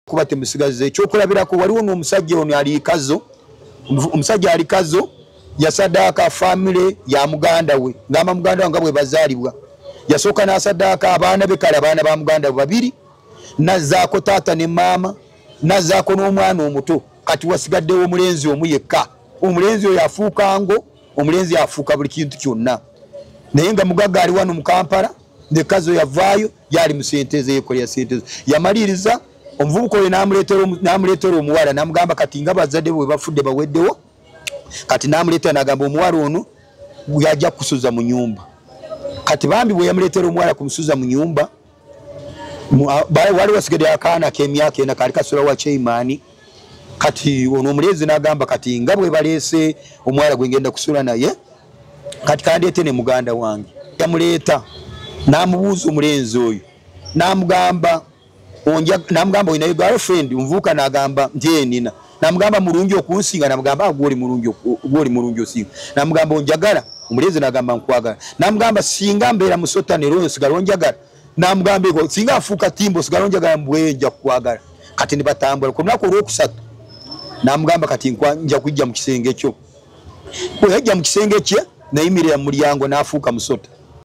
kubate musigaze cyo kulabirako waliwo n'omusajja ono ali kazo omusajja ali kazo ya sadaka family ya muganda we ngamba muganda wange bwe bazalibwa yasoka na sadaka abaana bekala abaana ba muganda babiri nazaako tata ne mama nazaako n'omwana omuto kati wasigaddewo omulenzi omu yekka omulenzi oyo afuuka ngo omulenzi afuuka buli kintu kyonna naye nga mugagga ali wano mu Kampala ne kazo yavaayo yali mu senteze yekolera senteze yamaliriza omuvubuka oyo namuleetera omuwala namugamba kati nga bazadde bwe bafudde baweddewo kati namuleetera nagamba omuwala ono yajja kusuza mu nyumba kati bambi bwe yamuleetera omuwala kumusuza mu nyumba wali wasigadde akaana k'emyaka ena kali kasula wa Cheyimani kati ono omulenzi nagamba kati nga bwe baleese omuwala gwe ngenda kusula naye kati kandeete ne muganda wange yamuleeta namubuuza omulenzi oyo namugamba oyina girlfriend omuvubuka nagamba nti nina namugamba mulungi okunsinga namugamba gwoli mulungi osinga namugamba onjagala omulenzi nagamba nkwagala namugamba singa mbeera musota ne royo sigala onjagala namugamba ego singa afuuka timbo sigala onjagala mbwenja kukwagala kati ne batambula ku lunaku olwokusatu namugamba kati nja kujja mu kisenge kyo bwe yajja mu kisenge kye nayimirira mu mulyango n'afuuka musota